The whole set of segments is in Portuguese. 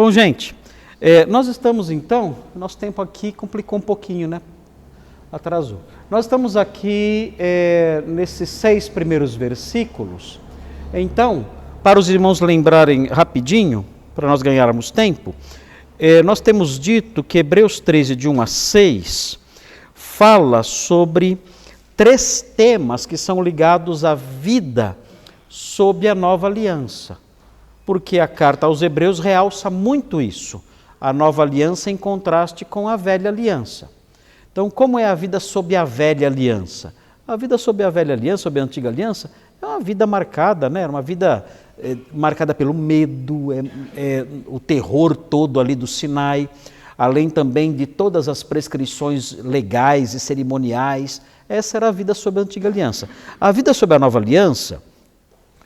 Bom, gente, nós estamos então, nosso tempo aqui complicou um pouquinho, né? Atrasou. Nós estamos aqui nesses 6 primeiros versículos. Então, para os irmãos lembrarem rapidinho, para nós ganharmos tempo, nós temos dito que Hebreus 13, de 1 a 6, fala sobre 3 temas que são ligados à vida sob a nova aliança. Porque a carta aos Hebreus realça muito isso, a nova aliança em contraste com a velha aliança. Então, como é a vida sob a velha aliança? A vida sob a velha aliança, sob a antiga aliança, é uma vida marcada, né? Uma vida marcada pelo medo, o terror todo ali do Sinai, além também de todas as prescrições legais e cerimoniais. Essa era a vida sob a antiga aliança. A vida sob a nova aliança,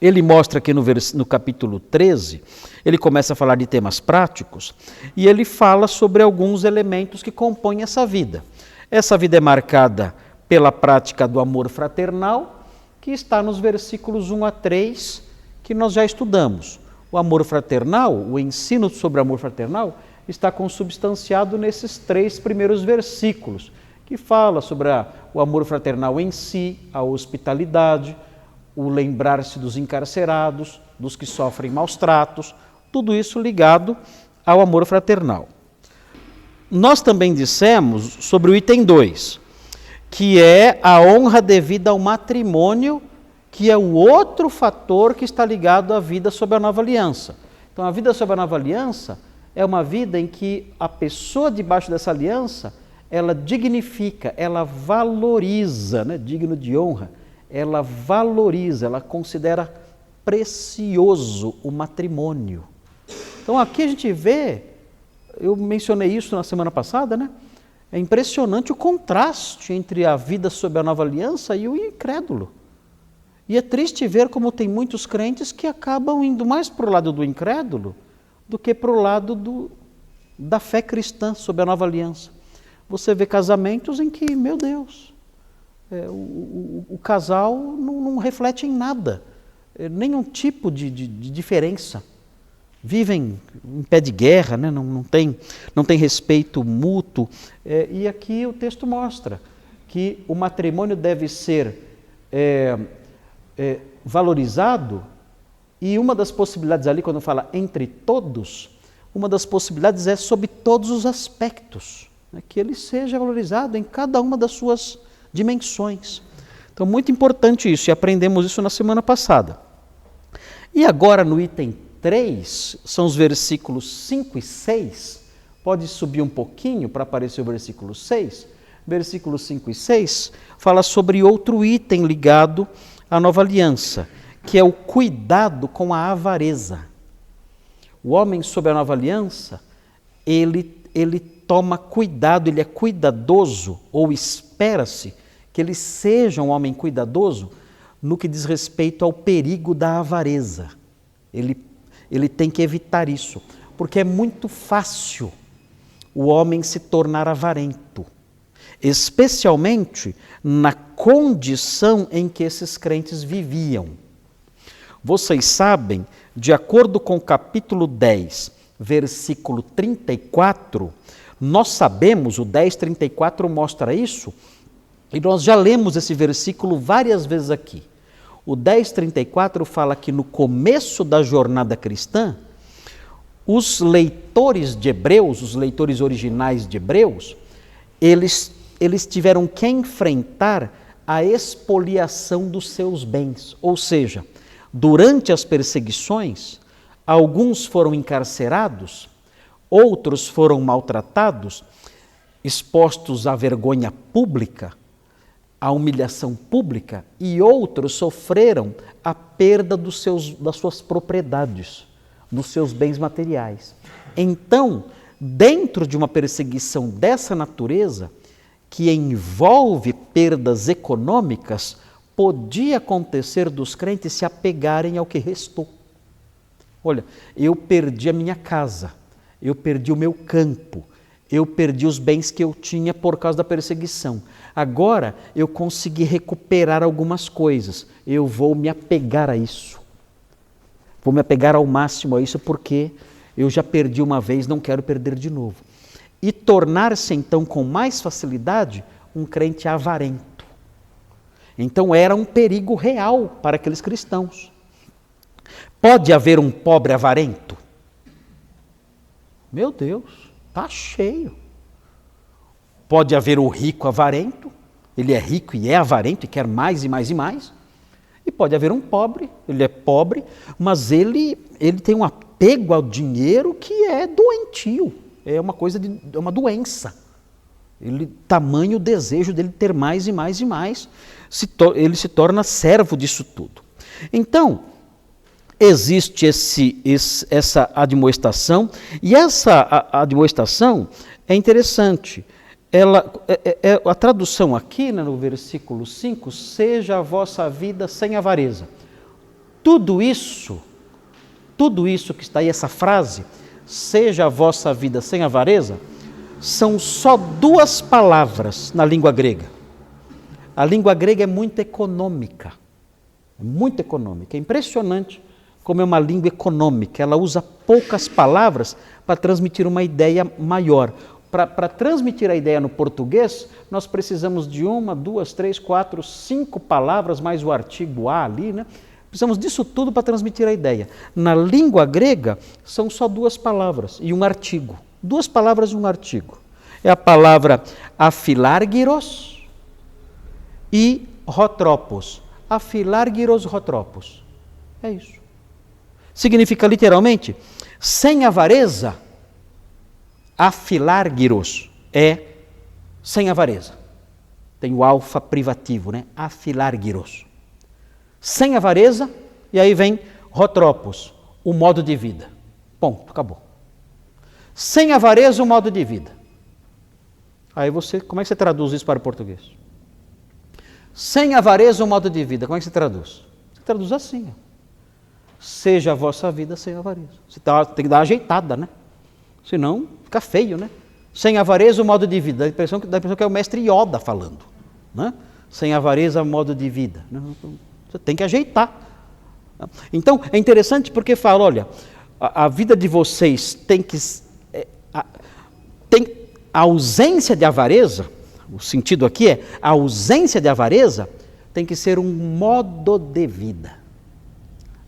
ele mostra aqui no capítulo 13, ele começa a falar de temas práticos e ele fala sobre alguns elementos que compõem essa vida. Essa vida é marcada pela prática do amor fraternal, que está nos versículos 1 a 3, que nós já estudamos. O amor fraternal, o ensino sobre o amor fraternal, está consubstanciado nesses 3 primeiros versículos, que fala sobre o amor fraternal em si, a hospitalidade, o lembrar-se dos encarcerados, dos que sofrem maus tratos, tudo isso ligado ao amor fraternal. Nós também dissemos sobre o item 2, que é a honra devida ao matrimônio, que é o outro fator que está ligado à vida sob a nova aliança. Então, a vida sob a nova aliança é uma vida em que a pessoa debaixo dessa aliança, ela dignifica, ela valoriza, né, digno de honra, ela valoriza, ela considera precioso o matrimônio. Então aqui a gente vê, eu mencionei isso na semana passada, né? É impressionante o contraste entre a vida sob a nova aliança e o incrédulo. E é triste ver como tem muitos crentes que acabam indo mais para o lado do incrédulo do que para o lado da fé cristã sob a nova aliança. Você vê casamentos em que, meu Deus, o casal não reflete em nada, nenhum tipo de diferença. Vivem em pé de guerra, né? não tem respeito mútuo. E aqui o texto mostra que o matrimônio deve ser valorizado, e uma das possibilidades ali, quando fala entre todos, uma das possibilidades é sobre todos os aspectos, né? Que ele seja valorizado em cada uma das suas dimensões. Então, muito importante isso, e aprendemos isso na semana passada. E agora, no item 3, são os versículos 5 e 6. Pode subir um pouquinho para aparecer o versículo 6. Versículos 5 e 6 fala sobre outro item ligado à nova aliança, que é o cuidado com a avareza. O homem sob a nova aliança, ele toma cuidado, ele é cuidadoso, ou espera-se que ele seja um homem cuidadoso no que diz respeito ao perigo da avareza. Ele tem que evitar isso, porque é muito fácil o homem se tornar avarento, especialmente na condição em que esses crentes viviam. Vocês sabem, de acordo com o capítulo 10, versículo 34, nós sabemos, o 10:34 mostra isso, e nós já lemos esse versículo várias vezes aqui. O 10:34 fala que no começo da jornada cristã, os leitores de Hebreus, os leitores originais de Hebreus, eles tiveram que enfrentar a expoliação dos seus bens. Ou seja, durante as perseguições, alguns foram encarcerados, outros foram maltratados, expostos à vergonha pública, à humilhação pública, e outros sofreram a perda das suas propriedades, dos seus bens materiais. Então, dentro de uma perseguição dessa natureza, que envolve perdas econômicas, podia acontecer dos crentes se apegarem ao que restou. Olha, eu perdi a minha casa, eu perdi o meu campo, eu perdi os bens que eu tinha por causa da perseguição. Agora eu consegui recuperar algumas coisas, eu vou me apegar a isso. Vou me apegar ao máximo a isso porque Eu já perdi uma vez, não quero perder de novo. E tornar-se então com mais facilidade um crente avarento. Então era um perigo real para aqueles cristãos. Pode haver um pobre avarento? Meu Deus, está cheio. Pode haver o rico avarento, ele é rico e é avarento e quer mais e mais e mais. E pode haver um pobre, ele é pobre, mas ele tem um apego ao dinheiro que é doentio, é uma coisa é uma doença. Tamanho o desejo dele ter mais e mais e mais, ele se torna servo disso tudo. Então, existe essa admoestação, e essa admoestação é interessante. A tradução aqui, né, no versículo 5, seja a vossa vida sem avareza. Tudo isso que está aí, essa frase, seja a vossa vida sem avareza, são só duas palavras na língua grega. A língua grega é muito econômica. É impressionante como é uma língua econômica. Ela usa poucas palavras para transmitir uma ideia maior. Para transmitir a ideia no português, nós precisamos de 1, 2, 3, 4, 5 palavras, mais o artigo a ali, né? Precisamos disso tudo para transmitir a ideia. Na língua grega, são só duas palavras e um artigo. 2 palavras e um artigo. É a palavra afilargyros e rotropos. Afilargyros rotropos. É isso. Significa literalmente, sem avareza. Afilargyros é sem avareza. Tem o alfa privativo, né? Afilargyros. Sem avareza, e aí vem rotropos, o modo de vida. Ponto, acabou. Sem avareza, o modo de vida. Aí como é que você traduz isso para o português? Sem avareza, o modo de vida, como é que você traduz? Você traduz assim, ó. Seja a vossa vida sem avareza. Você tem que dar uma ajeitada, né? Senão fica feio, né? Sem avareza, o modo de vida. Dá a impressão que é o mestre Yoda falando, né? Sem avareza, o modo de vida. Você tem que ajeitar. Então, é interessante porque fala, olha, a vida de vocês tem a ausência de avareza, o sentido aqui é, a ausência de avareza tem que ser um modo de vida.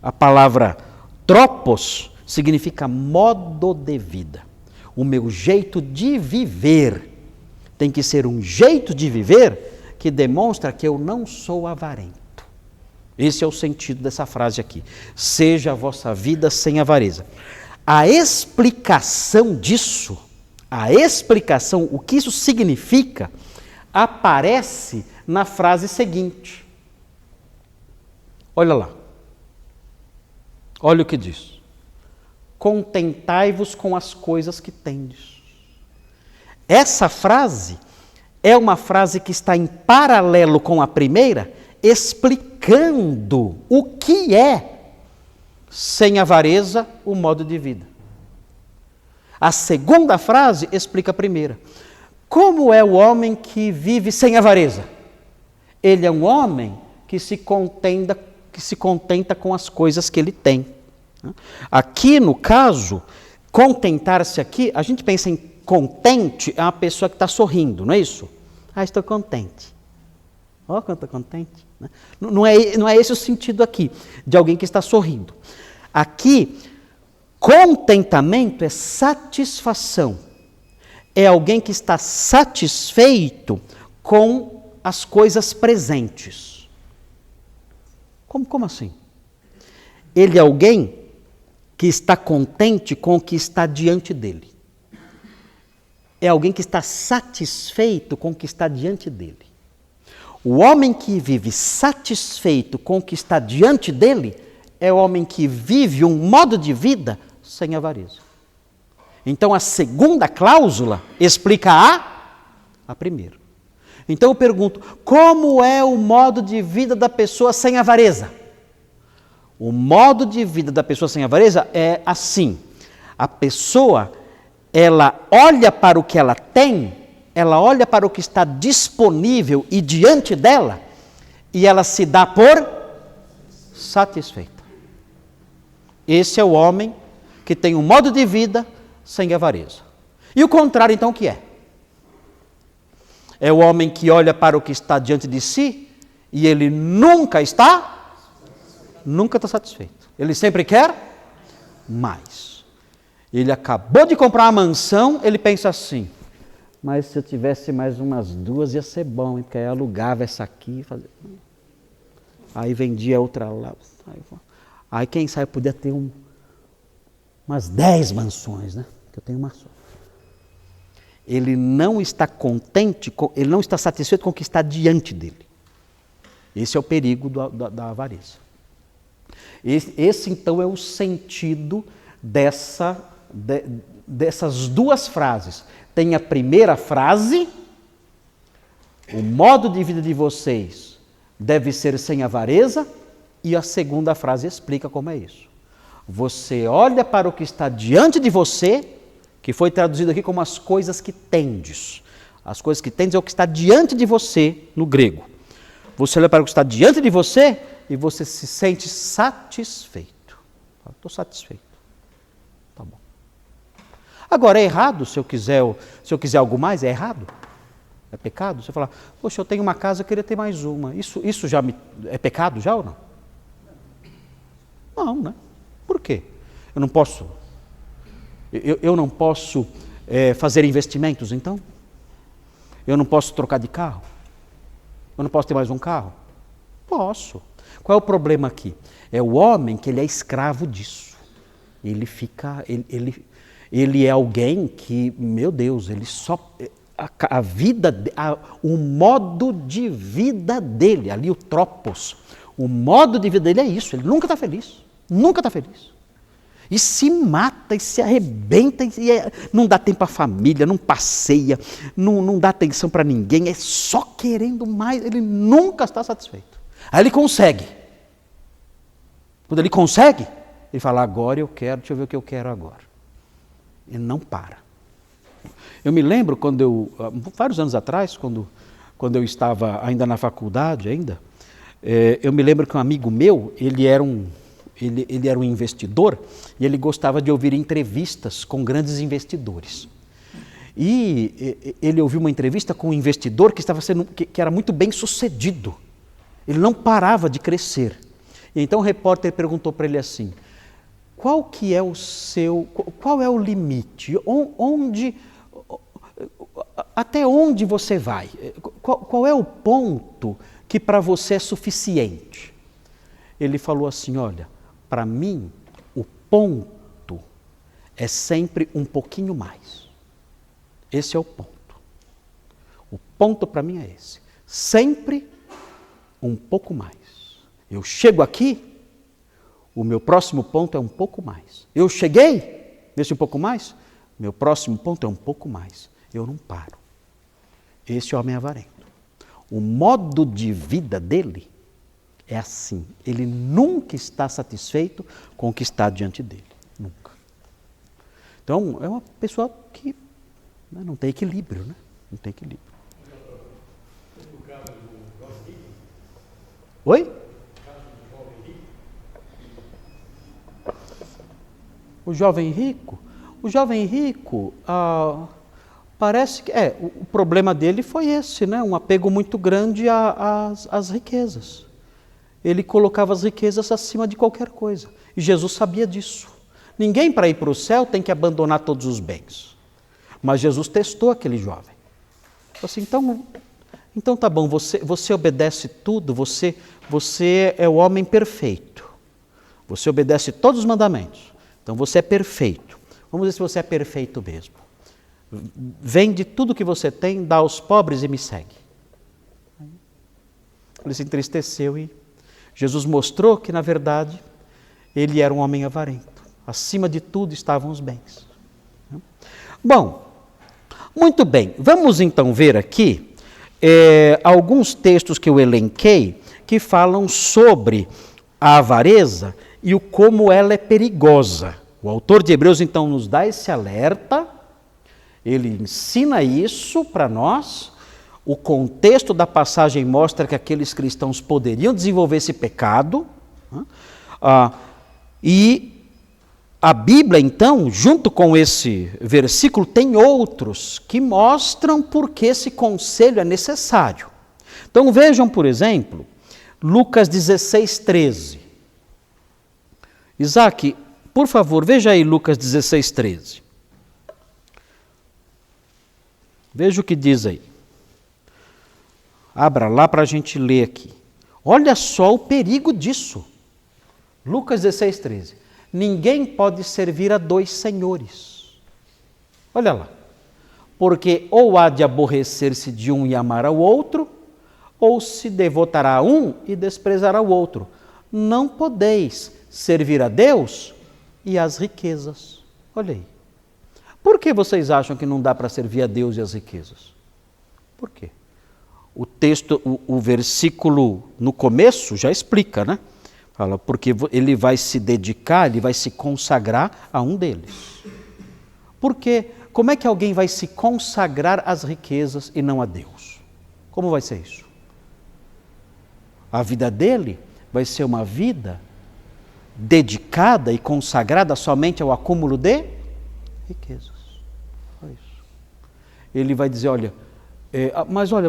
A palavra tropos significa modo de vida. O meu jeito de viver tem que ser um jeito de viver que demonstra que eu não sou avarento. Esse é o sentido dessa frase aqui. Seja a vossa vida sem avareza. A explicação disso, o que isso significa, aparece na frase seguinte. Olha lá. Olha o que diz. Contentai-vos com as coisas que tendes. Essa frase é uma frase que está em paralelo com a primeira, explicando o que é, sem avareza, o modo de vida. A segunda frase explica a primeira. Como é o homem que vive sem avareza? Ele é um homem que se contenta com as coisas que ele tem. Aqui, no caso, contentar-se aqui, a gente pensa em contente, é uma pessoa que está sorrindo, não é isso? Estou contente. Olha como estou contente. Não é esse o sentido aqui, de alguém que está sorrindo. Aqui, contentamento é satisfação. É alguém que está satisfeito com as coisas presentes. Como assim? Ele é alguém que está contente com o que está diante dele. É alguém que está satisfeito com o que está diante dele. O homem que vive satisfeito com o que está diante dele é o homem que vive um modo de vida sem avareza. Então a segunda cláusula explica a primeira. Então eu pergunto, como é o modo de vida da pessoa sem avareza? O modo de vida da pessoa sem avareza é assim. A pessoa, ela olha para o que ela tem, ela olha para o que está disponível e diante dela, e ela se dá por satisfeita. Esse é o homem que tem um modo de vida sem avareza. E o contrário, então, o que é? É o homem que olha para o que está diante de si e ele nunca está satisfeito. Ele sempre quer mais. Ele acabou de comprar uma mansão, ele pensa assim, mas se eu tivesse mais umas 2 ia ser bom, porque aí alugava essa aqui, fazia... aí vendia outra lá. Aí quem sabe podia ter umas 10 mansões, né? Que eu tenho uma só. Ele não está contente, ele não está satisfeito com o que está diante dele. Esse é o perigo da avareza. Esse então é o sentido dessas 2 frases. Tem a primeira frase, o modo de vida de vocês deve ser sem avareza, e a segunda frase explica como é isso. Você olha para o que está diante de você, que foi traduzido aqui como as coisas que tendes. As coisas que tendes é o que está diante de você, no grego. Você olha para o que está diante de você e você se sente satisfeito. Estou satisfeito. Tá bom. Agora, é errado se eu quiser algo mais? É errado? É pecado? Você fala, poxa, eu tenho uma casa, eu queria ter mais uma. Isso já é pecado já ou não? Não, né? Por quê? Eu não posso fazer investimentos, então? Eu não posso trocar de carro? Eu não posso ter mais um carro? Posso. Qual é o problema aqui? É o homem que ele é escravo disso. Ele é alguém que, meu Deus, ele só... o modo de vida dele, ali o tropos, o modo de vida dele é isso, ele nunca está feliz. Nunca está feliz. E se mata, e se arrebenta, não dá tempo à família, não passeia, não dá atenção para ninguém, é só querendo mais, ele nunca está satisfeito. Aí ele consegue. Quando ele consegue, ele fala, agora eu quero, deixa eu ver o que eu quero agora. Ele não para. Eu me lembro vários anos atrás, quando eu estava ainda na faculdade, eu me lembro que um amigo meu, ele era um investidor e ele gostava de ouvir entrevistas com grandes investidores. E ele ouviu uma entrevista com um investidor que era muito bem sucedido. Ele não parava de crescer. E então o repórter perguntou para ele assim, qual é o limite? Até onde você vai? Qual é o ponto que para você é suficiente? Ele falou assim, olha, para mim, o ponto é sempre um pouquinho mais. Esse é o ponto. O ponto para mim é esse. Sempre um pouco mais. Eu chego aqui, o meu próximo ponto é um pouco mais. Eu cheguei nesse um pouco mais, meu próximo ponto é um pouco mais. Eu não paro. Esse homem é avarento. O modo de vida dele é assim, ele nunca está satisfeito com o que está diante dele, nunca. Então, é uma pessoa que não tem equilíbrio, né? Não tem equilíbrio. Oi? O jovem rico? O jovem rico, parece que, o problema dele foi esse, né? Um apego muito grande às riquezas. Ele colocava as riquezas acima de qualquer coisa. E Jesus sabia disso. Ninguém para ir para o céu tem que abandonar todos os bens. Mas Jesus testou aquele jovem. Falou assim, então tá bom, você obedece tudo, você é o homem perfeito. Você obedece todos os mandamentos. Então você é perfeito. Vamos ver se você é perfeito mesmo. Vende tudo que você tem, dá aos pobres e me segue. Ele se entristeceu e Jesus mostrou que, na verdade, ele era um homem avarento. Acima de tudo estavam os bens. Bom, muito bem. Vamos então ver aqui alguns textos que eu elenquei que falam sobre a avareza e como ela é perigosa. O autor de Hebreus, então, nos dá esse alerta, ele ensina isso para nós. O contexto da passagem mostra que aqueles cristãos poderiam desenvolver esse pecado, e A Bíblia, então, junto com esse versículo, tem outros que mostram por que esse conselho é necessário. Então vejam, por exemplo, Lucas 16, 13. Isaac, por favor, veja aí Lucas 16, 13. Veja o que diz aí. Abra lá para a gente ler aqui. Olha só o perigo disso. Lucas 16, 13. Ninguém pode servir a dois senhores. Olha lá. Porque ou há de aborrecer-se de um e amar ao outro, ou se devotará a um e desprezará o outro. Não podeis servir a Deus e às riquezas. Olha aí. Por que vocês acham que não dá para servir a Deus e às riquezas? Por quê? O texto, o versículo no começo já explica, né? Fala, porque ele vai se dedicar, ele vai se consagrar a um deles. Por quê? Como é que alguém vai se consagrar às riquezas e não a Deus? Como vai ser isso? A vida dele vai ser uma vida dedicada e consagrada somente ao acúmulo de riquezas. É isso. Ele vai dizer, olha,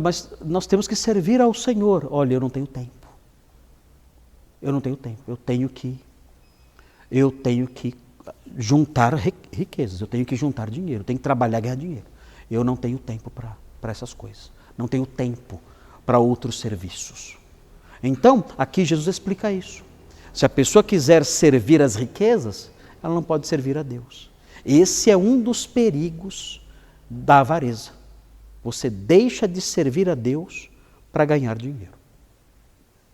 mas nós temos que servir ao Senhor. Olha, eu não tenho tempo. Eu não tenho tempo. Eu tenho que juntar riquezas. Eu tenho que juntar dinheiro. Eu tenho que trabalhar e ganhar dinheiro. Eu não tenho tempo para essas coisas. Não tenho tempo para outros serviços. Então, aqui Jesus explica isso. Se a pessoa quiser servir as riquezas, ela não pode servir a Deus. Esse é um dos perigos da avareza. Você deixa de servir a Deus para ganhar dinheiro.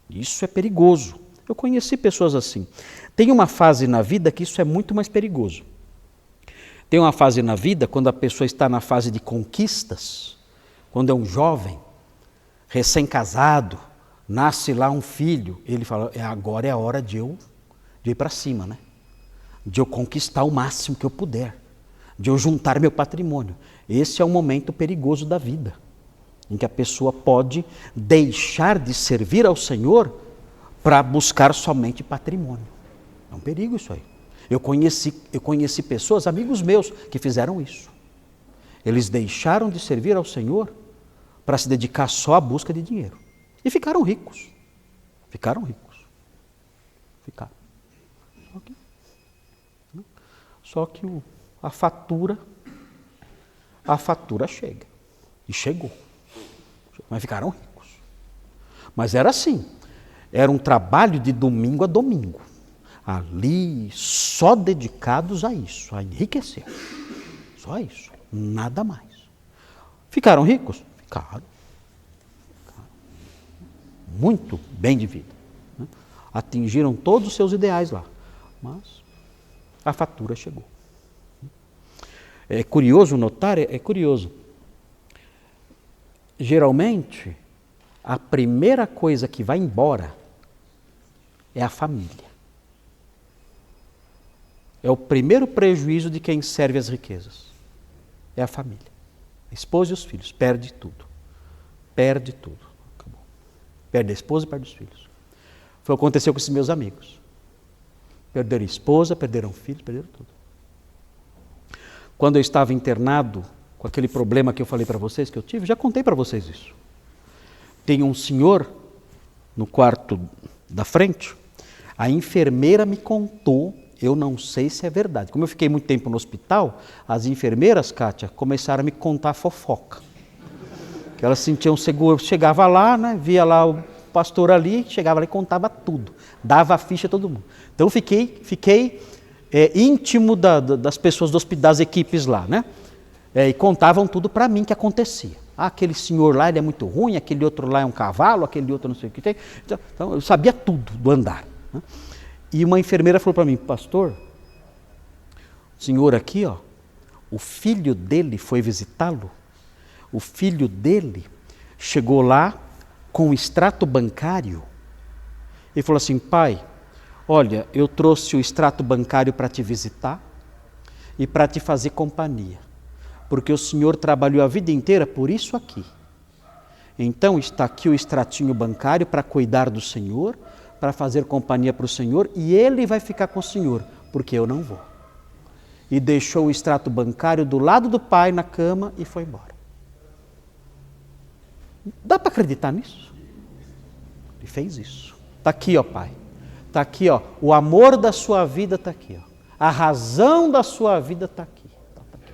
Isso é perigoso. Eu conheci pessoas assim. Tem uma fase na vida que isso é muito mais perigoso. Tem uma fase na vida quando a pessoa está na fase de conquistas, quando é um jovem, recém-casado, nasce lá um filho, ele fala, agora é a hora de eu ir para cima, né? De eu conquistar o máximo que eu puder, de eu juntar meu patrimônio. Esse é um momento perigoso da vida, em que a pessoa pode deixar de servir ao Senhor para buscar somente patrimônio. É um perigo isso aí. Eu conheci pessoas, amigos meus, que fizeram isso. Eles deixaram de servir ao Senhor para se dedicar só à busca de dinheiro. E ficaram ricos. Ficaram. Só que a fatura chega. E chegou. Mas ficaram ricos. Mas era assim. Era um trabalho de domingo a domingo. Ali, só dedicados a isso, a enriquecer. Só isso. Nada mais. Ficaram ricos? Ficaram. Muito bem de vida. Né? Atingiram todos os seus ideais lá. Mas a fatura chegou. É curioso notar, é curioso. Geralmente, a primeira coisa que vai embora é a família. É o primeiro prejuízo de quem serve as riquezas. É a família. A esposa e os filhos. Perde tudo. Perde tudo. Acabou. Perde a esposa e perde os filhos. Foi o que aconteceu com esses meus amigos. Perderam a esposa, perderam filhos, perderam tudo. Quando eu estava internado, com aquele problema que eu falei para vocês que eu tive, já contei para vocês isso. Tem um senhor no quarto da frente, a enfermeira me contou, eu não sei se é verdade. Como eu fiquei muito tempo no hospital, as enfermeiras, Kátia, começaram a me contar fofoca. Que elas sentiam seguro, chegava lá, né, via lá o pastor ali, chegava lá e contava tudo. Dava a ficha a todo mundo. Então fiquei íntimo das pessoas das equipes lá, né? E contavam tudo para mim que acontecia. Aquele senhor lá ele é muito ruim, aquele outro lá é um cavalo, aquele outro não sei o que tem. Então eu sabia tudo do andar. Né? E uma enfermeira falou para mim, pastor, o senhor aqui, ó, o filho dele foi visitá-lo, o filho dele chegou lá com o extrato bancário e falou assim, pai, olha, eu trouxe o extrato bancário para te visitar e para te fazer companhia, porque o senhor trabalhou a vida inteira por isso aqui. Então está aqui o extratinho bancário para cuidar do senhor, para fazer companhia para o senhor, e ele vai ficar com o senhor, porque eu não vou. e deixou o extrato bancário do lado do pai na cama e foi embora. Dá para acreditar nisso? Ele fez isso. Está aqui, ó pai. Está aqui, ó. O amor da sua vida está aqui, ó. A razão da sua vida está aqui. Tá aqui.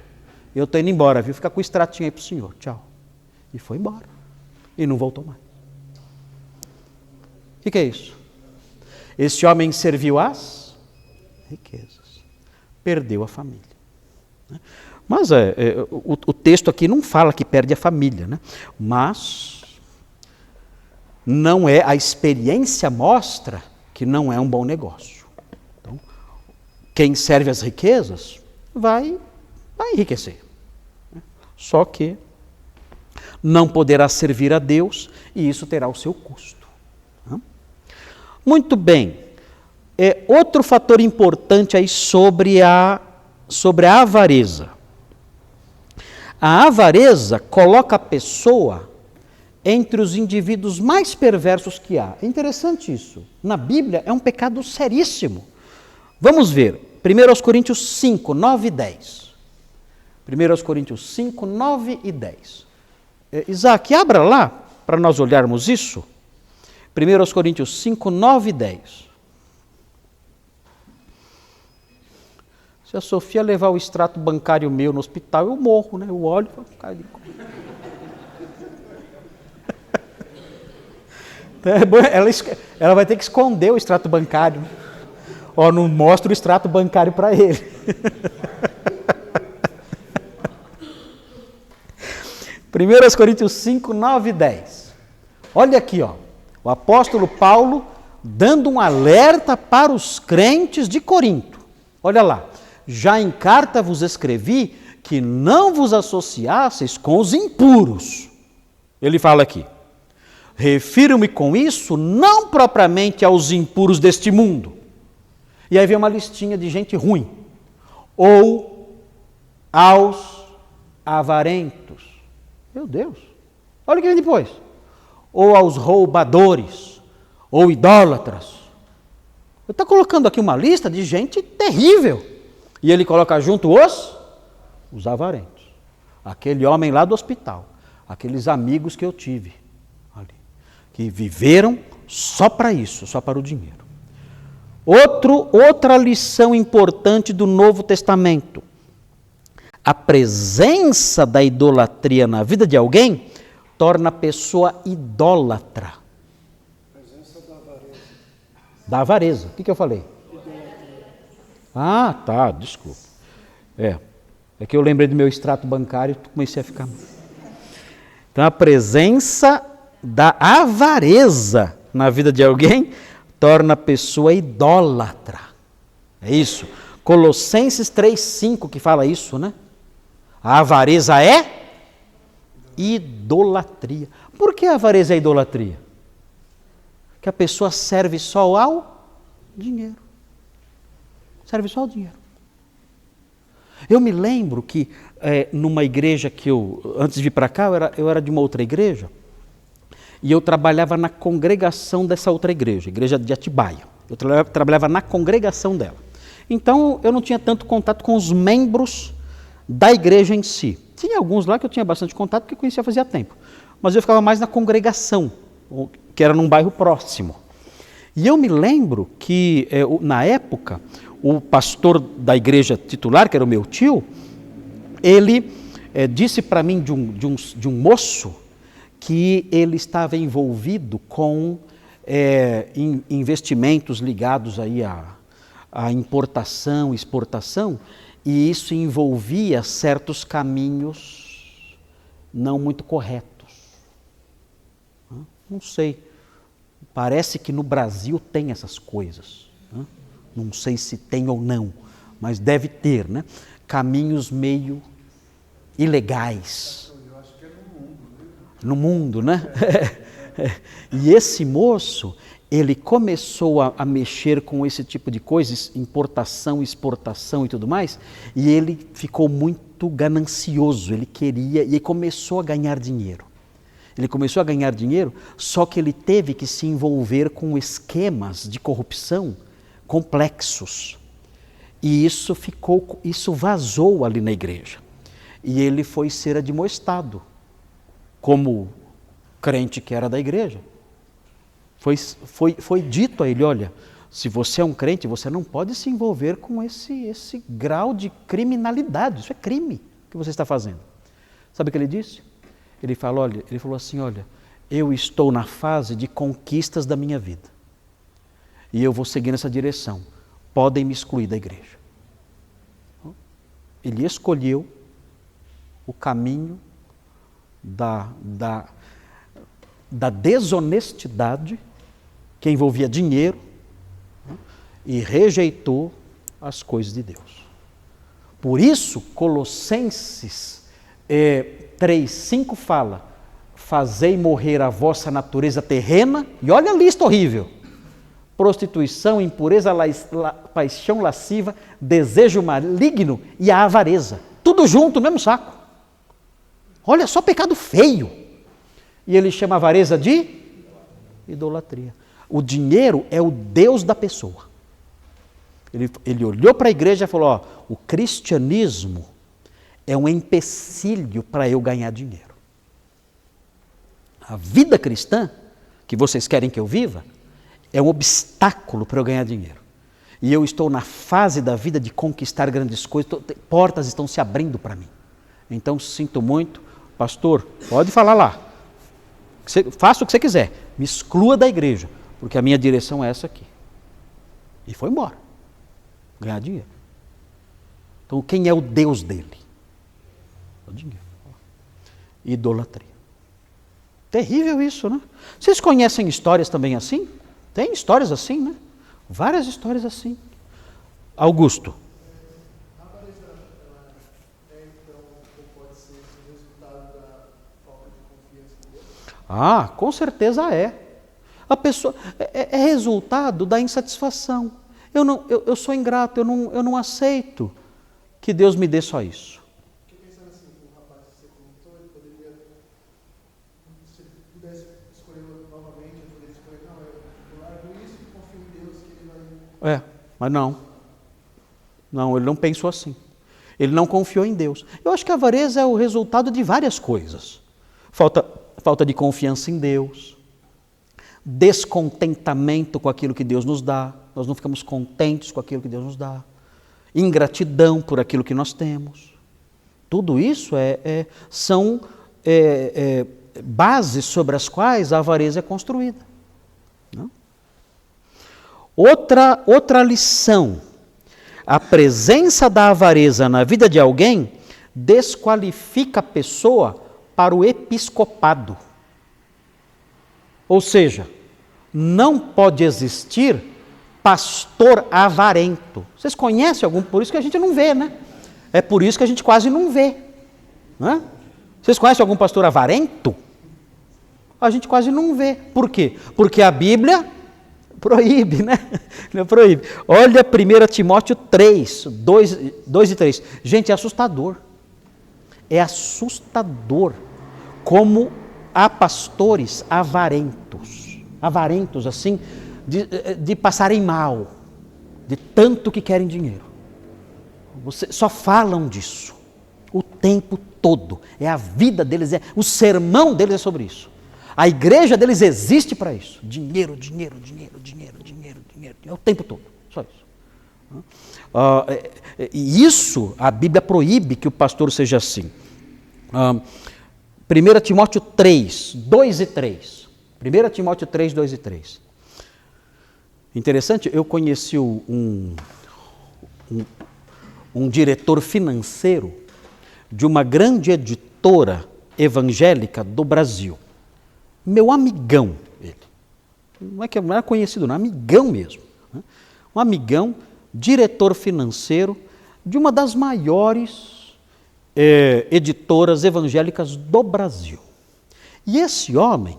Eu estou indo embora, viu? Fica com o extratinho aí para o senhor. Tchau. E foi embora. E não voltou mais. O que é isso? Esse homem serviu às riquezas. Perdeu a família. Mas o texto aqui não fala que perde a família, né? Mas não é, a experiência mostra que não é um bom negócio. Então, quem serve às riquezas vai enriquecer. Só que não poderá servir a Deus e isso terá o seu custo. Muito bem. Outro fator importante aí sobre a avareza. A avareza coloca a pessoa entre os indivíduos mais perversos que há. É interessante isso. Na Bíblia é um pecado seríssimo. Vamos ver. 1 Coríntios 5, 9 e 10. 1 Coríntios 5, 9 e 10. Isaac, abra lá para nós olharmos isso. 1 Coríntios 5, 9 e 10. Se a Sofia levar o extrato bancário meu no hospital, eu morro, né? Eu olho e falo, cara de... Ela vai ter que esconder o extrato bancário. Ó, não mostra o extrato bancário para ele. 1 Coríntios 5, 9 e 10. Olha aqui, ó. O apóstolo Paulo dando um alerta para os crentes de Corinto. Olha lá. Já em carta vos escrevi que não vos associasseis com os impuros. Ele fala aqui. Refiro-me com isso não propriamente aos impuros deste mundo. E aí vem uma listinha de gente ruim. Ou aos avarentos. Meu Deus. Olha o que vem depois. Ou aos roubadores. Ou idólatras. Eu estou colocando aqui uma lista de gente terrível. E ele coloca junto os avarentos. Aquele homem lá do hospital. Aqueles amigos que eu tive ali. Que viveram só para isso, só para o dinheiro. Outra lição importante do Novo Testamento. A presença da idolatria na vida de alguém torna a pessoa idólatra. A presença da avareza. Da avareza. O que eu falei? Ah, tá, desculpa. É que eu lembrei do meu extrato bancário e comecei a ficar... Então, a presença da avareza na vida de alguém torna a pessoa idólatra. É isso. Colossenses 3,5 que fala isso, né? A avareza é idolatria. Por que a avareza é idolatria? Que a pessoa serve só ao dinheiro. Serve só ao dinheiro. Eu me lembro que numa igreja que antes de vir para cá, eu era de uma outra igreja, e eu trabalhava na congregação dessa outra igreja de Atibaia. Eu trabalhava na congregação dela. Então, eu não tinha tanto contato com os membros da igreja em si. Tinha alguns lá que eu tinha bastante contato, porque eu conhecia fazia tempo. Mas eu ficava mais na congregação, que era num bairro próximo. E eu me lembro que, na época, o pastor da igreja titular, que era o meu tio, ele disse para mim de um moço que ele estava envolvido com investimentos ligados aí à importação, exportação, e isso envolvia certos caminhos não muito corretos. Não sei, parece que no Brasil tem essas coisas. Não sei se tem ou não, mas deve ter, né? Caminhos meio ilegais. Eu acho que é no mundo, né? E esse moço, ele começou a mexer com esse tipo de coisas, importação, exportação e tudo mais, e ele ficou muito ganancioso, ele queria, e começou a ganhar dinheiro. Ele começou a ganhar dinheiro, só que ele teve que se envolver com esquemas de corrupção complexos. E isso vazou ali na igreja. E ele foi ser admoestado, como crente que era da igreja. Foi dito a ele, olha, se você é um crente, você não pode se envolver com esse grau de criminalidade. Isso é crime que você está fazendo. Sabe o que ele disse? Ele falou assim, olha, eu estou na fase de conquistas da minha vida. E eu vou seguir nessa direção. Podem me excluir da igreja. Ele escolheu o caminho da desonestidade, que envolvia dinheiro, e rejeitou as coisas de Deus. Por isso, Colossenses 3:5 fala, fazei morrer a vossa natureza terrena, e olha a lista horrível, prostituição, impureza, paixão lasciva, desejo maligno e a avareza, tudo junto no mesmo saco. Olha só pecado feio. E ele chama a avareza de idolatria. O dinheiro é o Deus da pessoa. Ele olhou para a igreja e falou, ó, o cristianismo é um empecilho para eu ganhar dinheiro. A vida cristã, que vocês querem que eu viva, é um obstáculo para eu ganhar dinheiro. E eu estou na fase da vida de conquistar grandes coisas, portas estão se abrindo para mim. Então, sinto muito, pastor, pode falar lá. Faça o que você quiser, me exclua da igreja, porque a minha direção é essa aqui. E foi embora. Ganhar dinheiro. Então, quem é o Deus dele? O dinheiro. Idolatria. Terrível isso, né? Vocês conhecem histórias também assim? Tem histórias assim, né? Várias histórias assim. Augusto. A avareza, então, pode ser o resultado da falta de confiança em Deus? Ah, com certeza é. A pessoa é resultado da insatisfação. Eu sou ingrato, eu não aceito que Deus me dê só isso. Fiquei pensando assim, o rapaz que você comentou, ele poderia, se ele pudesse escolher novamente, ele poderia escolher, não, eu largo isso e confio em Deus que ele vai... Mas não. Não, ele não pensou assim. Ele não confiou em Deus. Eu acho que a avareza é o resultado de várias coisas. Falta de confiança em Deus, descontentamento com aquilo que Deus nos dá, nós não ficamos contentes com aquilo que Deus nos dá, ingratidão por aquilo que nós temos. Tudo isso são bases sobre as quais a avareza é construída. Não? Outra lição, a presença da avareza na vida de alguém desqualifica a pessoa para o episcopado. Ou seja, não pode existir pastor avarento. Vocês conhecem algum? Por isso que a gente não vê, né? É por isso que a gente quase não vê. Né? Vocês conhecem algum pastor avarento? A gente quase não vê. Por quê? Porque a Bíblia proíbe, né? Proíbe. Olha 1 Timóteo 3, 2 e 3. Gente, é assustador. É assustador como há pastores avarentos assim, de passarem mal, de tanto que querem dinheiro. Só falam disso o tempo todo. É a vida deles, o sermão deles é sobre isso. A igreja deles existe para isso. Dinheiro, é o tempo todo, só isso. E isso, a Bíblia proíbe que o pastor seja assim. 1 Timóteo 3, 2 e 3. 1 Timóteo 3, 2 e 3. Interessante, eu conheci um diretor financeiro de uma grande editora evangélica do Brasil. Meu amigão, ele. Não é conhecido, não, é amigão mesmo. Né? Um amigão, diretor financeiro de uma das maiores editoras evangélicas do Brasil. E esse homem,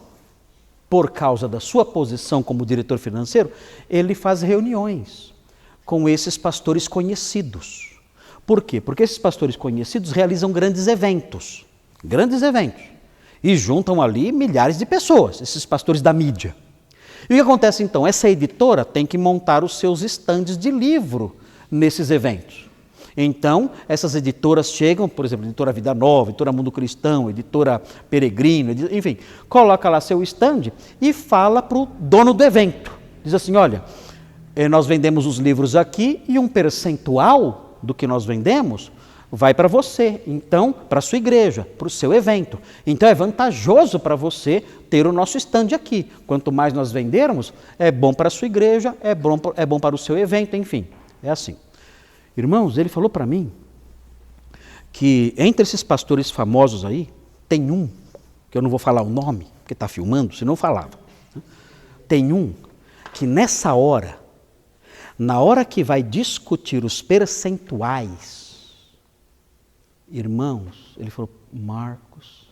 por causa da sua posição como diretor financeiro, ele faz reuniões com esses pastores conhecidos. Por quê? Porque esses pastores conhecidos realizam grandes eventos, e juntam ali milhares de pessoas, esses pastores da mídia. E o que acontece então? Essa editora tem que montar os seus estandes de livro nesses eventos. Então, essas editoras chegam, por exemplo, editora Vida Nova, editora Mundo Cristão, editora Peregrino, enfim, coloca lá seu stand e fala para o dono do evento. Diz assim, olha, nós vendemos os livros aqui e um percentual do que nós vendemos vai para você, então, para a sua igreja, para o seu evento. Então é vantajoso para você ter o nosso stand aqui. Quanto mais nós vendermos, é bom para a sua igreja, é bom para o seu evento, enfim, é assim. Irmãos, ele falou para mim que entre esses pastores famosos aí, tem um, que eu não vou falar o nome, porque está filmando, senão eu falava. Tem um que nessa hora, na hora que vai discutir os percentuais, irmãos, ele falou, Marcos,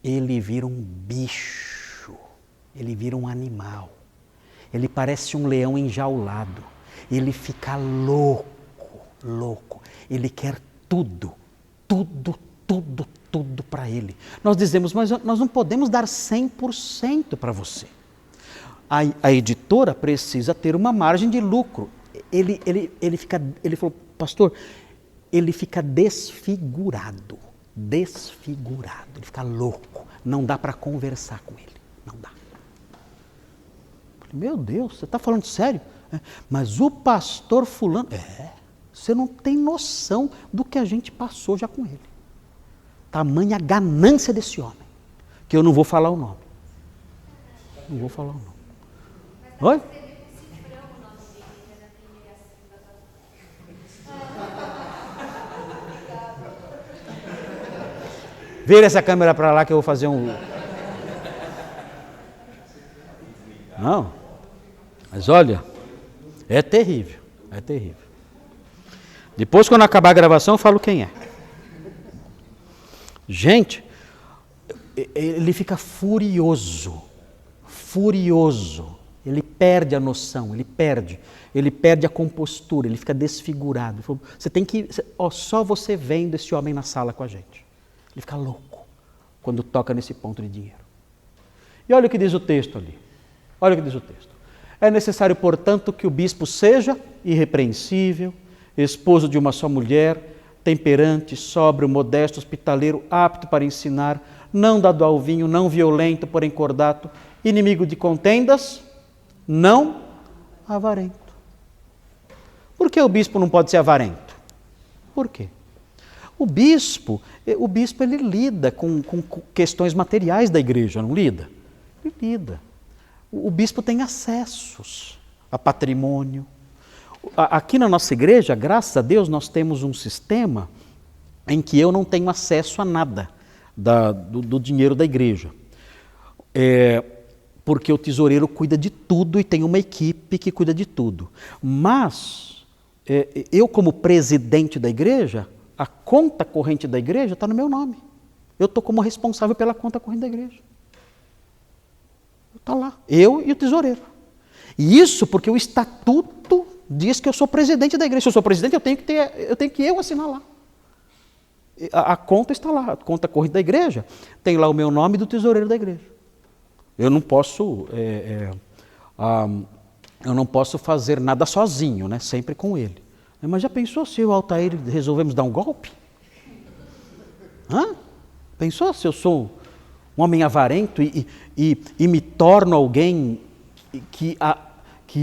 ele vira um bicho, ele vira um animal, ele parece um leão enjaulado, ele fica louco, ele quer tudo para ele. Nós dizemos, mas nós não podemos dar 100% para você. A editora precisa ter uma margem de lucro. Ele falou, pastor, ele fica desfigurado, ele fica louco, não dá para conversar com ele, não dá. Falei, meu Deus, você está falando sério? Mas o pastor fulano, você não tem noção do que a gente passou já com ele. Tamanha ganância desse homem, que eu não vou falar o nome. Não vou falar o nome. Oi? Vira essa câmera para lá que eu vou fazer um... Não, mas olha, é terrível, é terrível. Depois, quando acabar a gravação, eu falo quem é. Gente, ele fica furioso, ele perde a noção, ele perde a compostura, ele fica desfigurado. Você tem que, só você vendo esse homem na sala com a gente. Ele fica louco quando toca nesse ponto de dinheiro. E olha o que diz o texto ali. Olha o que diz o texto. É necessário, portanto, que o bispo seja irrepreensível, esposo de uma só mulher, temperante, sóbrio, modesto, hospitaleiro, apto para ensinar, não dado ao vinho, não violento, porém cordato, inimigo de contendas, não avarento. Por que o bispo não pode ser avarento? Por quê? O bispo ele lida com questões materiais da igreja, não lida? Ele lida. O bispo tem acessos a patrimônio. Aqui na nossa igreja, graças a Deus, nós temos um sistema em que eu não tenho acesso a nada do dinheiro da igreja. Porque o tesoureiro cuida de tudo e tem uma equipe que cuida de tudo. Mas, eu como presidente da igreja, a conta corrente da igreja está no meu nome. Eu estou como responsável pela conta corrente da igreja. Está lá, eu e o tesoureiro. E isso porque o estatuto diz que eu sou presidente da igreja. Se eu sou presidente, eu tenho que assinar lá. A conta está lá, a conta corrente da igreja tem lá o meu nome e do tesoureiro da igreja. Eu não posso, fazer nada sozinho, né? Sempre com ele. Mas já pensou se eu e o Altair resolvemos dar um golpe? Pensou se eu sou um homem avarento e me torno alguém que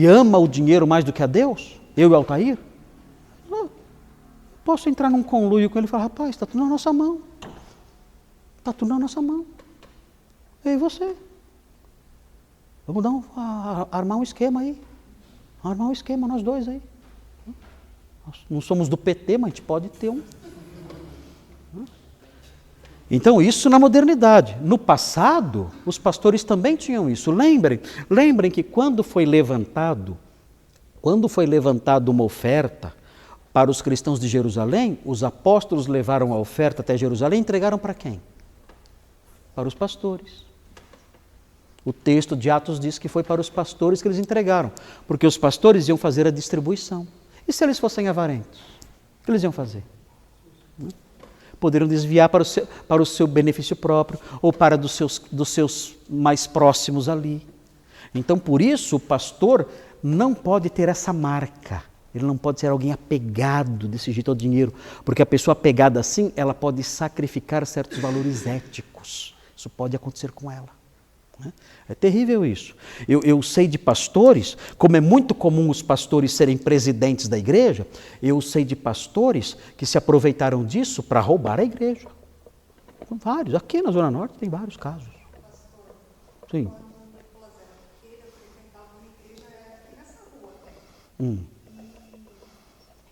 ama o dinheiro mais do que a Deus? Eu e o Altair? Não. Posso entrar num conluio com ele e falar, rapaz, está tudo na nossa mão. Está tudo na nossa mão. Eu e você. Vamos armar um esquema aí. Armar um esquema, nós dois aí. Nós não somos do PT, mas a gente pode ter um. Então, isso na modernidade. No passado, os pastores também tinham isso. Lembrem que quando foi levantado uma oferta para os cristãos de Jerusalém, os apóstolos levaram a oferta até Jerusalém e entregaram para quem? Para os pastores. O texto de Atos diz que foi para os pastores que eles entregaram, porque os pastores iam fazer a distribuição. E se eles fossem avarentos? O que eles iam fazer? Poderiam desviar para o seu benefício próprio ou para dos seus mais próximos ali. Então, por isso, o pastor não pode ter essa marca Ele não pode ser alguém apegado desse jeito ao dinheiro, porque a pessoa apegada assim, ela pode sacrificar certos valores éticos. Isso pode acontecer com ela. É terrível isso. Eu sei de pastores, como é muito comum os pastores serem presidentes da igreja, eu sei de pastores que se aproveitaram disso para roubar a igreja. São vários. Aqui na Zona Norte tem vários casos. Sim.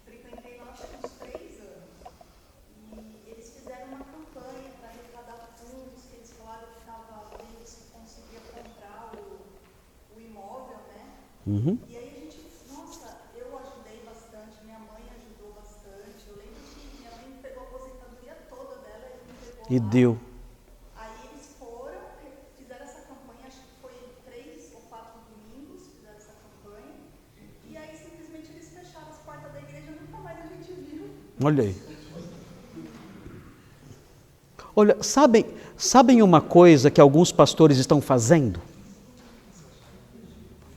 Frequentei lá acho que uns 3 anos. E eles fizeram uma campanha para arrecadar fundos, que eles falaram que estava vendo se conseguia comprar o imóvel, né? E aí a gente, nossa, eu ajudei bastante, minha mãe ajudou bastante. Eu lembro que minha mãe pegou a aposentadoria toda dela e me pegou lá. Deu. Aí eles foram, fizeram essa campanha, acho que foi 3 ou 4 domingos, fizeram essa campanha. E aí simplesmente eles fecharam as portas da igreja e nunca mais a gente viu. Olha aí. Olha, sabem uma coisa que alguns pastores estão fazendo?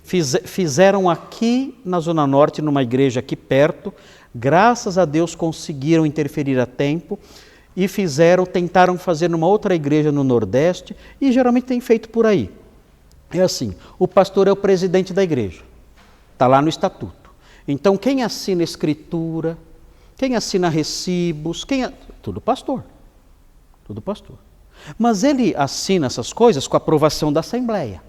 Fizeram aqui na Zona Norte, numa igreja aqui perto, graças a Deus conseguiram interferir a tempo e tentaram fazer numa outra igreja no Nordeste e geralmente tem feito por aí. É assim, o pastor é o presidente da igreja, está lá no estatuto. Então quem assina escritura, quem assina recibos, tudo pastor. Tudo pastor. Mas ele assina essas coisas com a aprovação da Assembleia,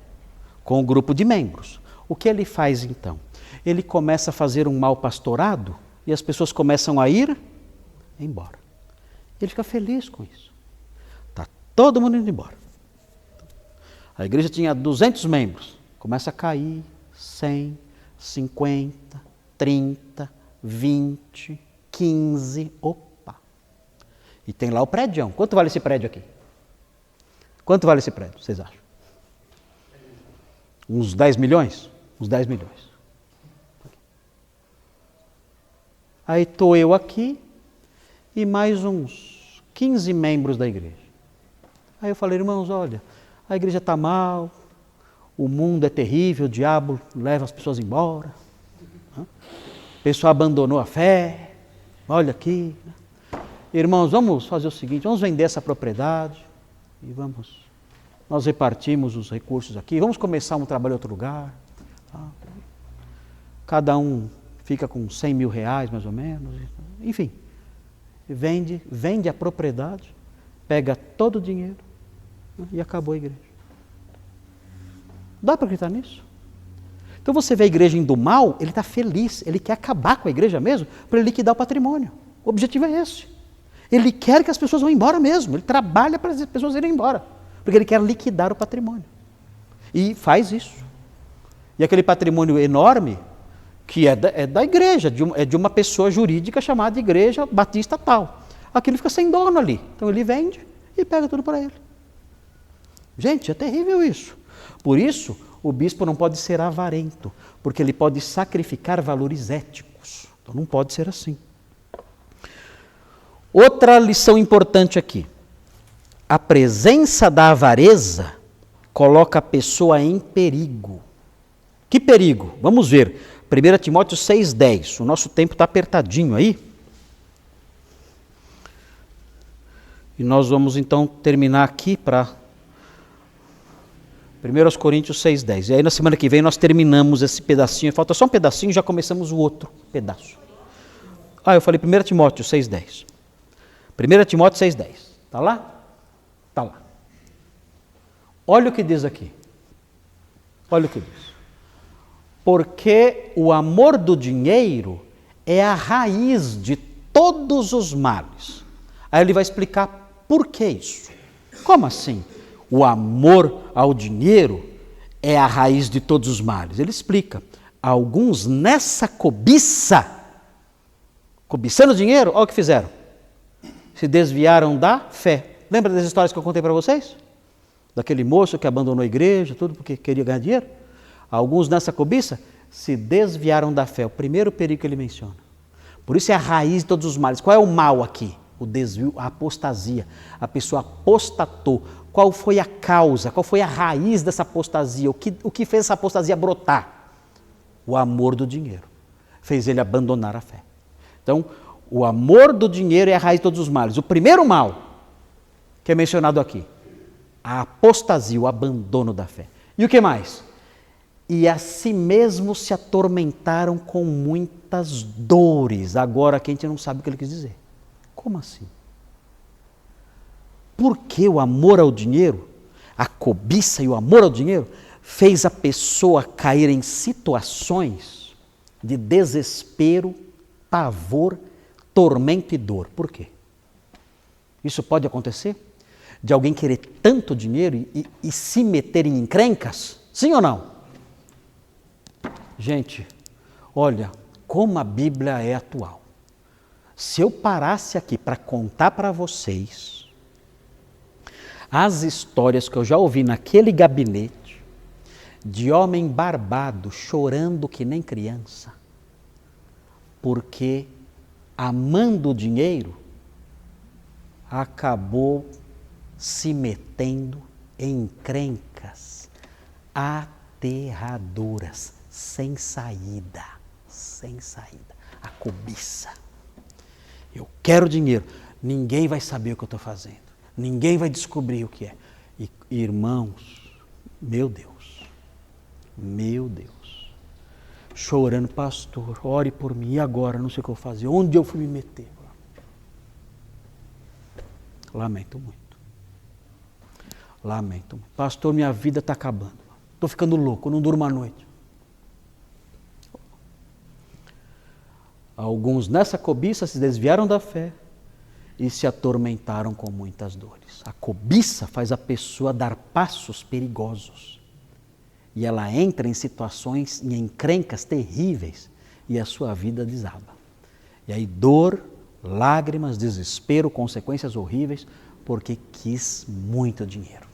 com o grupo de membros. O que ele faz então? Ele começa a fazer um mau pastorado e as pessoas começam a ir embora. Ele fica feliz com isso. Está todo mundo indo embora. A igreja tinha 200 membros. Começa a cair 100, 50, 30, 20, 15, opa. E tem lá o prédio. Quanto vale esse prédio aqui? Quanto vale esse prédio, vocês acham? Uns 10 milhões? Uns 10 milhões. Aí estou eu aqui e mais uns 15 membros da igreja. Aí eu falei, irmãos, olha, a igreja está mal, o mundo é terrível, o diabo leva as pessoas embora, o pessoal abandonou a fé, olha aqui. Irmãos, vamos fazer o seguinte, vamos vender essa propriedade e nós repartimos os recursos aqui, vamos começar um trabalho em outro lugar. Tá? Cada um fica com 100 mil reais mais ou menos, enfim. Vende a propriedade, pega todo o dinheiro, né, e acabou a igreja. Dá para acreditar nisso? Então você vê a igreja indo mal, ele está feliz, ele quer acabar com a igreja mesmo, para ele liquidar o patrimônio. O objetivo é esse. Ele quer que as pessoas vão embora mesmo, ele trabalha para as pessoas irem embora, porque ele quer liquidar o patrimônio. E faz isso. E aquele patrimônio enorme, que é da igreja, é de uma pessoa jurídica chamada Igreja Batista tal. Aquilo fica sem dono ali. Então ele vende e pega tudo para ele. Gente, é terrível isso. Por isso, o bispo não pode ser avarento, porque ele pode sacrificar valores éticos. Então não pode ser assim. Outra lição importante aqui. A presença da avareza coloca a pessoa em perigo. Que perigo? Vamos ver. 1 Timóteo 6,10. O nosso tempo está apertadinho aí. E nós vamos então terminar aqui para 1 Coríntios 6,10. E aí na semana que vem nós terminamos esse pedacinho. Falta só um pedacinho e já começamos o outro pedaço. Eu falei 1 Timóteo 6,10. 1 Timóteo 6,10. Está lá? Está lá. Olha o que diz aqui. Olha o que diz. Porque o amor do dinheiro é a raiz de todos os males. Aí ele vai explicar por que isso. Como assim? O amor ao dinheiro é a raiz de todos os males. Ele explica. Alguns nessa cobiçando dinheiro, olha o que fizeram. Se desviaram da fé. Lembra das histórias que eu contei para vocês? Daquele moço que abandonou a igreja, tudo porque queria ganhar dinheiro? Alguns nessa cobiça se desviaram da fé. O primeiro perigo que ele menciona. Por isso é a raiz de todos os males. Qual é o mal aqui? O desvio, a apostasia. A pessoa apostatou. Qual foi a causa? Qual foi a raiz dessa apostasia? O que fez essa apostasia brotar? O amor do dinheiro. fez ele abandonar a fé. Então, o amor do dinheiro é a raiz de todos os males. O primeiro mal que é mencionado aqui, a apostasia, o abandono da fé. E o que mais? E a si mesmos se atormentaram com muitas dores. Agora que a gente não sabe o que ele quis dizer. Como assim? Por que o amor ao dinheiro, a cobiça e o amor ao dinheiro, fez a pessoa cair em situações de desespero, pavor, tormento e dor? Por quê? Isso pode acontecer? De alguém querer tanto dinheiro e se meter em encrencas? Sim ou não? Gente, olha como a Bíblia é atual. Se eu parasse aqui para contar para vocês as histórias que eu já ouvi naquele gabinete de homem barbado chorando que nem criança, porque amando o dinheiro acabou se metendo em encrencas aterradoras, sem saída, a cobiça. Eu quero dinheiro, ninguém vai saber o que eu estou fazendo, ninguém vai descobrir o que é. E, irmãos, meu Deus, chorando, pastor, ore por mim, e agora, não sei o que eu vou fazer, onde eu fui me meter? Lamento muito. Pastor, minha vida está acabando, estou ficando louco, não durmo à noite. Alguns nessa cobiça se desviaram da fé e se atormentaram com muitas dores. A cobiça faz a pessoa dar passos perigosos. E ela entra em situações, em encrencas terríveis, e a sua vida desaba. E aí dor, lágrimas, desespero, consequências horríveis, porque quis muito dinheiro.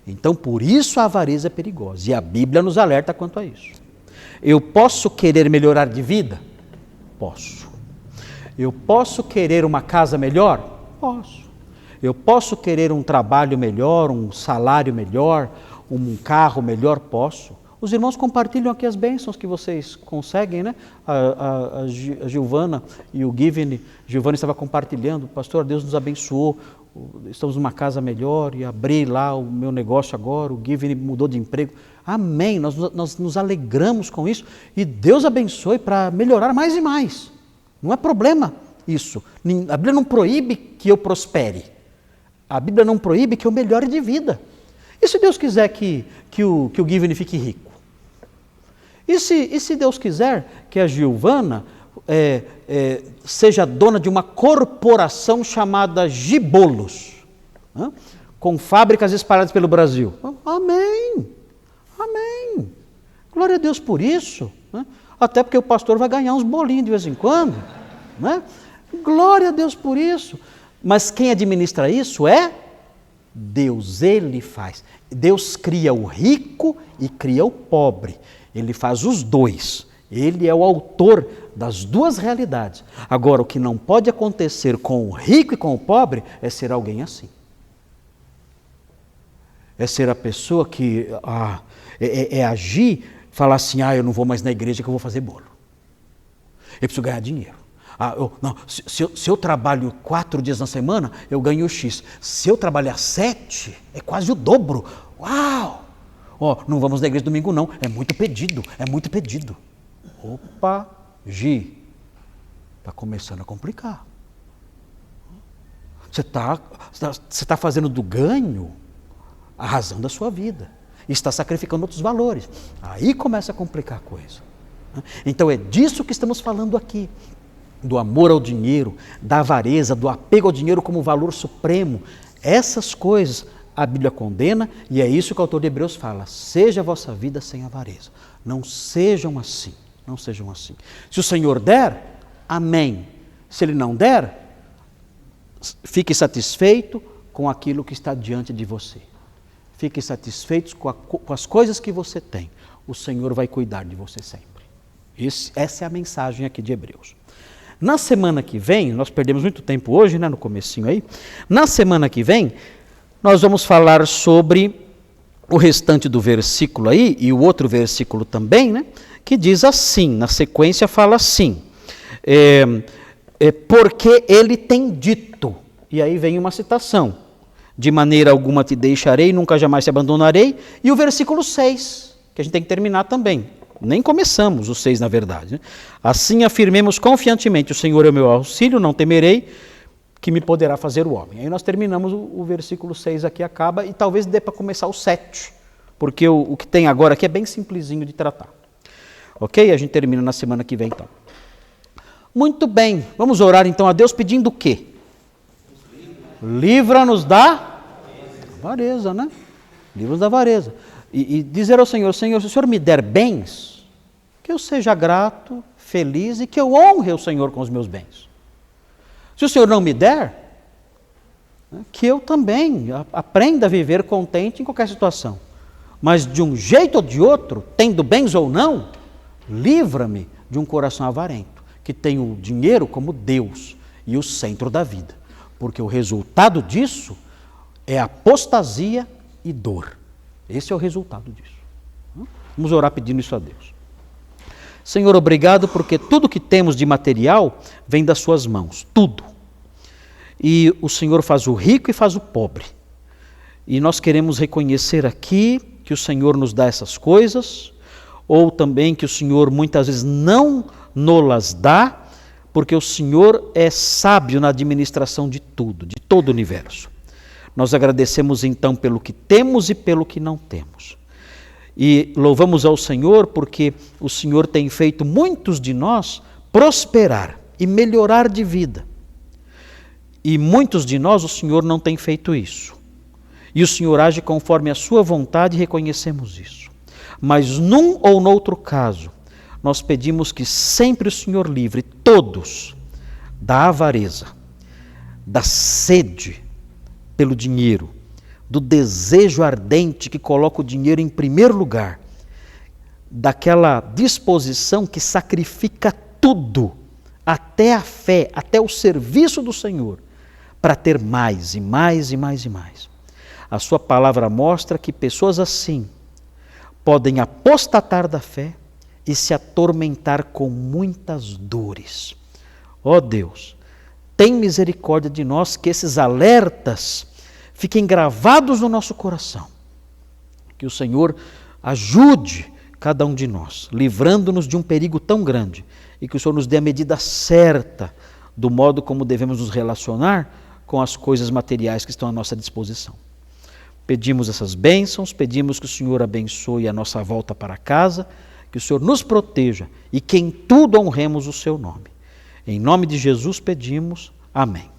Então, por isso a avareza é perigosa. E a Bíblia nos alerta quanto a isso. Eu posso querer melhorar de vida? Posso. Eu posso querer uma casa melhor? Posso. Eu posso querer um trabalho melhor, um salário melhor, um carro melhor? Posso. Os irmãos compartilham aqui as bênçãos que vocês conseguem, né? A Giovana e o Given, Giovana estava compartilhando, pastor, Deus nos abençoou, estamos numa casa melhor e abri lá o meu negócio agora, o Given mudou de emprego. Amém, nós nos alegramos com isso e Deus abençoe para melhorar mais e mais. Não é problema isso. A Bíblia não proíbe que eu prospere. A Bíblia não proíbe que eu melhore de vida. E se Deus quiser que o Given fique rico? E se Deus quiser que a Giovana seja dona de uma corporação chamada Gibolos, com fábricas espalhadas pelo Brasil? Amém! Amém! Glória a Deus por isso, né? Até porque o pastor vai ganhar uns bolinhos de vez em quando, né? Glória a Deus por isso. Mas quem administra isso é Deus, Ele faz. Deus cria o rico e cria o pobre. Ele faz os dois. Ele é o autor das duas realidades. Agora, o que não pode acontecer com o rico e com o pobre é ser alguém assim. É ser a pessoa que agir, falar assim, eu não vou mais na igreja que eu vou fazer bolo. Eu preciso ganhar dinheiro. Se eu trabalho 4 dias na semana, eu ganho X. Se eu trabalhar 7, é quase o dobro. Uau! Não vamos na igreja domingo não, é muito pedido. Opa, Gi, está começando a complicar. Você está fazendo do ganho a razão da sua vida. Está sacrificando outros valores. Aí começa a complicar a coisa. Então é disso que estamos falando aqui. Do amor ao dinheiro, da avareza, do apego ao dinheiro como valor supremo. Essas coisas a Bíblia condena e é isso que o autor de Hebreus fala. Seja a vossa vida sem avareza. Não sejam assim. Se o Senhor der, amém. Se Ele não der, fique satisfeito com aquilo que está diante de você. Fique satisfeito com as coisas que você tem. O Senhor vai cuidar de você sempre. Essa é a mensagem aqui de Hebreus. Na semana que vem, nós perdemos muito tempo hoje, né, no comecinho aí. Na semana que vem, nós vamos falar sobre o restante do versículo aí, e o outro versículo também, né, que diz assim, na sequência fala assim, porque ele tem dito, e aí vem uma citação, de maneira alguma te deixarei, nunca jamais te abandonarei, e o versículo 6, que a gente tem que terminar também, nem começamos o 6 na verdade, né? Assim afirmemos confiantemente, o Senhor é o meu auxílio, não temerei, que me poderá fazer o homem. Aí nós terminamos o versículo 6 aqui, acaba, e talvez dê para começar o 7, porque o que tem agora aqui é bem simplesinho de tratar. Ok? A gente termina na semana que vem então. Muito bem, vamos orar então a Deus pedindo o quê? Livra-nos da avareza, né? Livra-nos da avareza. E dizer ao Senhor, Senhor, se o Senhor me der bens, que eu seja grato, feliz e que eu honre o Senhor com os meus bens. Se o Senhor não me der, que eu também aprenda a viver contente em qualquer situação. Mas de um jeito ou de outro, tendo bens ou não, livra-me de um coração avarento, que tem o dinheiro como Deus e o centro da vida. Porque o resultado disso é apostasia e dor. Esse é o resultado disso. Vamos orar pedindo isso a Deus. Senhor, obrigado porque tudo que temos de material vem das suas mãos, tudo. E o Senhor faz o rico e faz o pobre. E nós queremos reconhecer aqui que o Senhor nos dá essas coisas, ou também que o Senhor muitas vezes não nos dá, porque o Senhor é sábio na administração de tudo, de todo o universo. Nós agradecemos então pelo que temos e pelo que não temos. E louvamos ao Senhor porque o Senhor tem feito muitos de nós prosperar e melhorar de vida. E muitos de nós o Senhor não tem feito isso. E o Senhor age conforme a sua vontade e reconhecemos isso. Mas num ou noutro caso, nós pedimos que sempre o Senhor livre todos da avareza, da sede pelo dinheiro, do desejo ardente que coloca o dinheiro em primeiro lugar, daquela disposição que sacrifica tudo, até a fé, até o serviço do Senhor, para ter mais e mais e mais e mais. A sua palavra mostra que pessoas assim podem apostatar da fé e se atormentar com muitas dores. Ó Deus, tem misericórdia de nós, que esses alertas fiquem gravados no nosso coração. Que o Senhor ajude cada um de nós, livrando-nos de um perigo tão grande, e que o Senhor nos dê a medida certa do modo como devemos nos relacionar com as coisas materiais que estão à nossa disposição. Pedimos essas bênçãos, pedimos que o Senhor abençoe a nossa volta para casa, que o Senhor nos proteja e que em tudo honremos o seu nome. Em nome de Jesus pedimos. Amém.